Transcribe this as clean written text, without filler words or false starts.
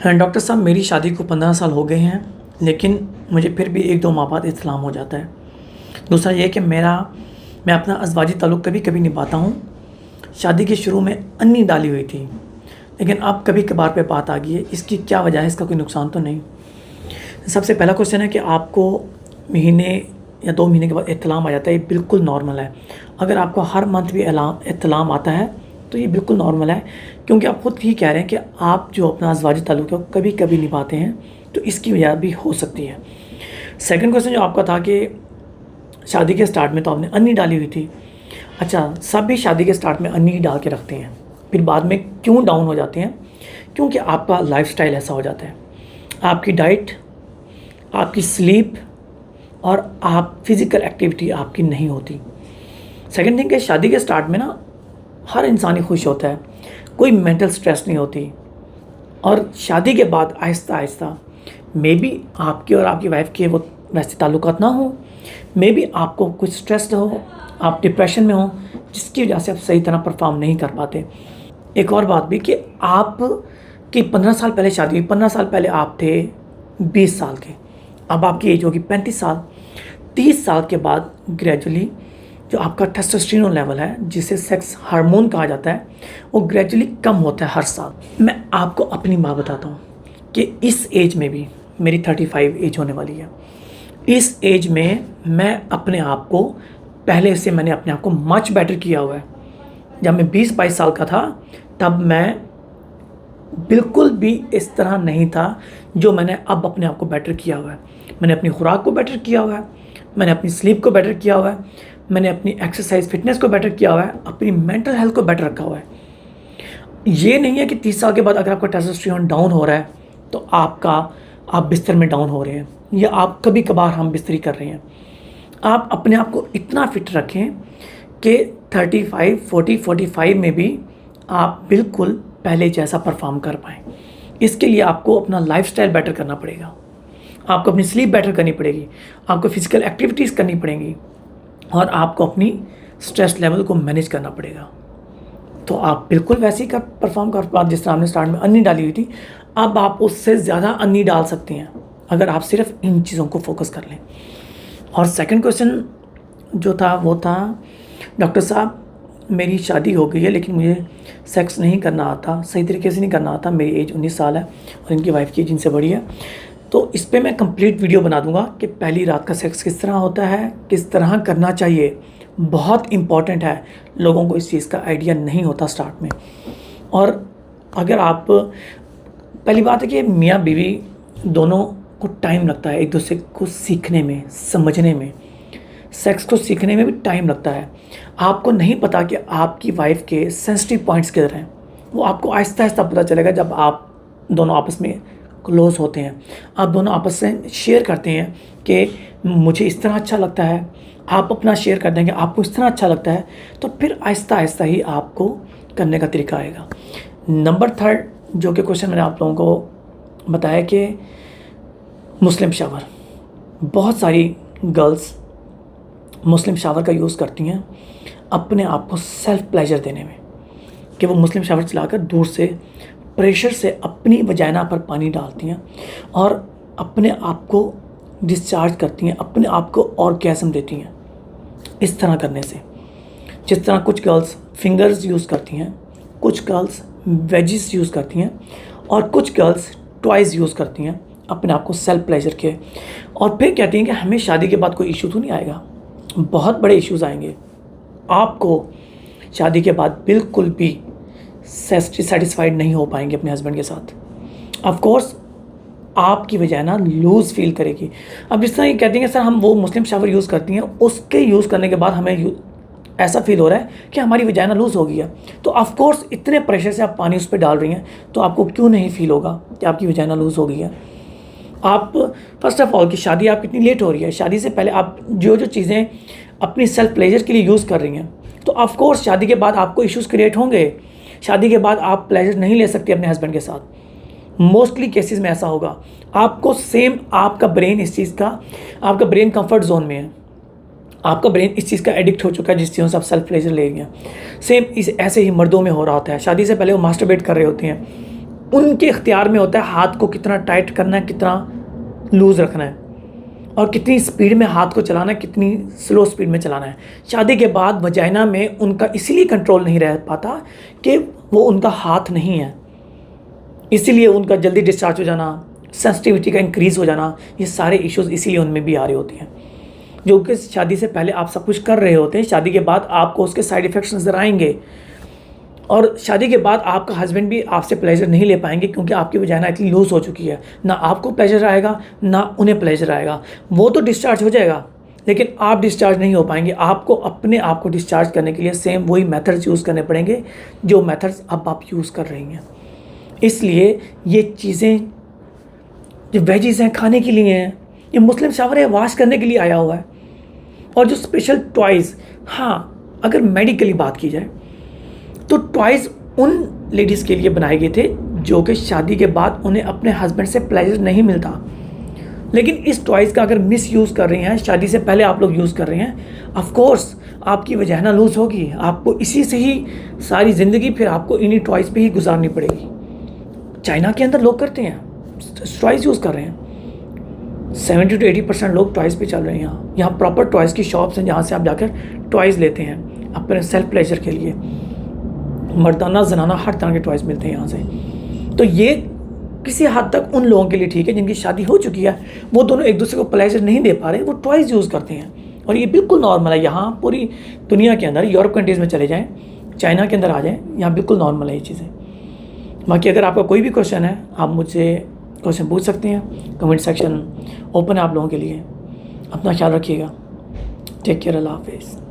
Doctor साहब, मेरी शादी को 15 साल हो गए हैं, लेकिन मुझे फिर भी 1-2 माह बाद इस्लाम हो जाता है। दूसरा ये कि मैं अपना अज़वाजी ताल्लुक़ कभी-कभी निभाता हूँ। शादी के शुरू में अन्नी डाली हुई थी, लेकिन अब कभी-कभार पे बात आ गई है। इसकी क्या वजह है? इसका कोई नुकसान तो नहीं? सबसे पहला क्वेश्चन है कि आपको महीने या 2 महीने के बाद इत्तिलाम आ जाता है, ये बिल्कुल नॉर्मल है। अगर आपको हर मंथ भी इत्तिलाम आता है तो ये बिल्कुल नॉर्मल है, क्योंकि आप खुद ही कह रहे हैं कि आप जो अपना अज़वाजी ताल्लुक़ है वो कभी-कभी निभाते हैं, तो इसकी वजह भी हो सकती है। सेकंड क्वेश्चन जो आपका था कि शादी के स्टार्ट में तो आपने अन्नी डाली हुई थी। अच्छा, सब भी शादी के स्टार्ट में अन्नी ही डाल के रखते हैं, फिर बाद में क्यों डाउन हो जाते हैं? क्योंकि आपका लाइफ़स्टाइल ऐसा हो जाता है। आपकी डाइट, आपकी स्लीप और आप फिज़िकल एक्टिविटी आपकी नहीं होती। सेकंड थिंग कि शादी के स्टार्ट में ना हर इंसान ही खुश होता है, कोई मेंटल स्ट्रेस नहीं होती, और शादी के बाद आहिस्ता-आहिस्ता मेबी आपके और आपकी वाइफ़ के वो वैसे ताल्लुकात ना हो, मेबी आपको कुछ स्ट्रेस्ड हो, आप डिप्रेशन में हो, जिसकी वजह से आप सही तरह परफ़ॉर्म नहीं कर पाते। एक और बात भी कि आपकी 15 साल पहले शादी हुई, 15 साल पहले आप थे 20 साल के, अब आपकी एज होगी 35 साल। 30 साल के बाद ग्रेजुअली जो आपका टेस्टोस्टेरोन लेवल है, जिसे सेक्स हार्मोन कहा जाता है, वो ग्रेजुअली कम होता है हर साल। मैं आपको अपनी बात बताता हूँ कि इस एज में भी मेरी 35 एज होने वाली है। इस एज में मैं अपने आप को पहले से मैंने अपने आप को मच बेटर किया हुआ है। जब मैं 20-22 साल का था तब मैं बिल्कुल भी इस तरह नहीं था जो मैंने अब अपने आप को बेटर किया हुआ है। मैंने अपनी खुराक को बेटर किया हुआ है, मैंने अपनी स्लीप को बेटर किया हुआ है, मैंने अपनी एक्सरसाइज फिटनेस को बेटर किया हुआ है, अपनी मेंटल हेल्थ को बेटर रखा हुआ है। ये नहीं है कि 30 साल के बाद अगर आपका टेस्टोस्टेरोन डाउन हो रहा है तो आप बिस्तर में डाउन हो रहे हैं, या आप कभी कभार हम बिस्तरी कर रहे हैं। आप अपने आप को इतना फिट रखें कि 35, 40, 45 में भी आप बिल्कुल पहले जैसा परफॉर्म कर पाएँ। इसके लिए आपको अपना लाइफस्टाइल बेटर करना पड़ेगा, आपको अपनी स्लीप बेटर करनी पड़ेगी, आपको फिजिकल एक्टिविटीज़ करनी पड़ेंगी, और आपको अपनी स्ट्रेस लेवल को मैनेज करना पड़ेगा। तो आप बिल्कुल वैसे ही परफॉर्म कर पाते जिस तरह आपने स्टार्ट में अन्नी डाली हुई थी। अब आप उससे ज़्यादा अन्नी डाल सकते हैं अगर आप सिर्फ इन चीज़ों को फोकस कर लें। और सेकंड क्वेश्चन जो था वो था, डॉक्टर साहब मेरी शादी हो गई है लेकिन मुझे सेक्स नहीं करना आता, सही तरीके से नहीं करना आता। मेरी एज 19 साल है और इनकी वाइफ की एज इनसे बड़ी है। तो इस पे मैं कंप्लीट वीडियो बना दूंगा कि पहली रात का सेक्स किस तरह होता है, किस तरह करना चाहिए। बहुत इम्पॉर्टेंट है, लोगों को इस चीज़ का आइडिया नहीं होता स्टार्ट में। और अगर आप, पहली बात है कि मियाँ बीवी दोनों को टाइम लगता है एक दूसरे को सीखने में, समझने में। सेक्स को सीखने में भी टाइम लगता है। आपको नहीं पता कि आपकी वाइफ के सेंसिटिव पॉइंट्स किधर हैं, वो आपको आहिस्ता आहिस्ता पता चलेगा जब आप दोनों आपस में क्लोज़ होते हैं, आप दोनों आपस में शेयर करते हैं कि मुझे इस तरह अच्छा लगता है, आप अपना शेयर कर देंगे आपको इस तरह अच्छा लगता है, तो फिर आहिस्ता आहिस्ता ही आपको करने का तरीका आएगा। नंबर थर्ड जो कि क्वेश्चन मैंने आप लोगों को बताया कि मुस्लिम शावर, बहुत सारी गर्ल्स मुस्लिम शावर का यूज़ करती हैं अपने आप को सेल्फ प्लेजर देने में, कि वो मुस्लिम शावर चलाकर दूर से प्रेशर से अपनी वजाइना पर पानी डालती हैं और अपने आप को डिस्चार्ज करती हैं, अपने आप को ऑर्गेज़म देती हैं। इस तरह करने से, जिस तरह कुछ गर्ल्स फिंगर्स यूज़ करती हैं, कुछ गर्ल्स वेजिस यूज़ करती हैं, और कुछ गर्ल्स टॉयज़ यूज़ करती हैं अपने आप को सेल्फ प्लेजर के, और फिर कहती हैं कि हमें शादी के बाद कोई इशू तो नहीं आएगा। बहुत बड़े इश्यूज़ आएंगे। आपको शादी के बाद बिल्कुल भी सेटिस्फाइड नहीं हो पाएंगे अपने हस्बैंड के साथ। ऑफ कोर्स आपकी वजाइना लूज़ फील करेगी। अब जिस तरह ये कहती हैं सर हम वो मुस्लिम शावर यूज़ करती हैं, उसके यूज़ करने के बाद हमें ऐसा फील हो रहा है कि हमारी वजाइना लूज़ हो गई है, तो ऑफ कोर्स इतने प्रेशर से आप पानी उस पर डाल रही हैं, तो आपको क्यों नहीं फील होगा कि आपकी वजाइना लूज़ हो गई है। आप फर्स्ट ऑफ ऑल कि शादी आप कितनी लेट हो रही है, शादी से पहले आप जो जो चीज़ें अपनी सेल्फ प्लेजर के लिए यूज़ कर रही हैं, तो ऑफ कोर्स शादी के बाद आपको इश्यूज़ क्रिएट होंगे। शादी के बाद आप प्लेजर नहीं ले सकते अपने हस्बैंड के साथ। मोस्टली केसेस में ऐसा होगा। आपको सेम, आपका ब्रेन इस चीज़ का, आपका ब्रेन कंफर्ट जोन में है, आपका ब्रेन इस चीज़ का एडिक्ट हो चुका है जिस चीज़ों से आप सेल्फ प्लेजर ले रही हैं। सेम ऐसे ही मर्दों में हो रहा होता है। शादी से पहले वो मास्टरबेट कर रहे होते हैं, उनके इख्तियार में होता है हाथ को कितना टाइट करना है, कितना लूज़ रखना है, और कितनी स्पीड में हाथ को चलाना है, कितनी स्लो स्पीड में चलाना है। शादी के बाद वजाइना में उनका इसीलिए कंट्रोल नहीं रह पाता कि वो उनका हाथ नहीं है, इसीलिए उनका जल्दी डिस्चार्ज हो जाना, सेंसिटिविटी का इंक्रीज़ हो जाना, ये सारे इश्यूज़ इसीलिए उनमें भी आ रहे होते हैं। जो कि शादी से पहले आप सब कुछ कर रहे होते हैं, शादी के बाद आपको उसके साइड इफ़ेक्ट्स नज़र आएंगे, और शादी के बाद आपका हस्बैंड भी आपसे प्लेजर नहीं ले पाएंगे क्योंकि आपकी वजाइना इतनी लूज़ हो चुकी है। ना आपको प्लेजर आएगा ना उन्हें प्लेजर आएगा। वो तो डिस्चार्ज हो जाएगा लेकिन आप डिस्चार्ज नहीं हो पाएंगे। आपको अपने आप को डिस्चार्ज करने के लिए सेम वही मेथड्स यूज़ करने पड़ेंगे जो मेथड्स अब आप यूज़ कर रही हैं। इसलिए ये चीज़ें जो वेजीज़ हैं खाने के लिए हैं, ये मुस्लिम शावर है वाश करने के लिए आया हुआ है। और जो स्पेशल टॉयज़, हाँ अगर मेडिकली बात की जाए तो टॉयज़ उन लेडीज़ के लिए बनाए गए थे जो कि शादी के बाद उन्हें अपने हस्बैंड से प्लेजर नहीं मिलता। लेकिन इस टॉयज़ का अगर मिस यूज़ कर रही हैं, शादी से पहले आप लोग यूज़ कर रहे हैं, ऑफ कोर्स आपकी वजाइना लूज़ होगी, आपको इसी से ही सारी ज़िंदगी फिर आपको इन्हीं टॉयज़ पे ही गुजारनी पड़ेगी। चाइना के अंदर लोग करते हैं, टॉयज़ यूज़ कर रहे हैं। 70 to 80% लोग टॉयज़ पे चल रहे हैं। यहाँ प्रॉपर टॉयज़ की शॉप्स हैं जहाँ से आप जाकर टॉयज़ लेते हैं अपने सेल्फ प्लेजर के लिए। मर्दाना जनाना हर तरह के टॉयज़ मिलते हैं यहाँ से। तो ये किसी हद तक उन लोगों के लिए ठीक है जिनकी शादी हो चुकी है, वो दोनों एक दूसरे को प्लेजर नहीं दे पा रहे, वो टॉयज़ यूज़ करते हैं। और ये बिल्कुल नॉर्मल है। यहाँ पूरी दुनिया के अंदर, यूरोप कंट्रीज़ में चले जाएँ, चाइना के अंदर आ जाएँ, यहाँ बिल्कुल नॉर्मल है ये चीज़ें। बाकी अगर आपका कोई भी क्वेश्चन है आप मुझसे क्वेश्चन पूछ सकते हैं। कमेंट सेक्शन ओपन है आप लोगों के लिए। अपना ख्याल रखिएगा। Take care. अल्लाह हाफिज़।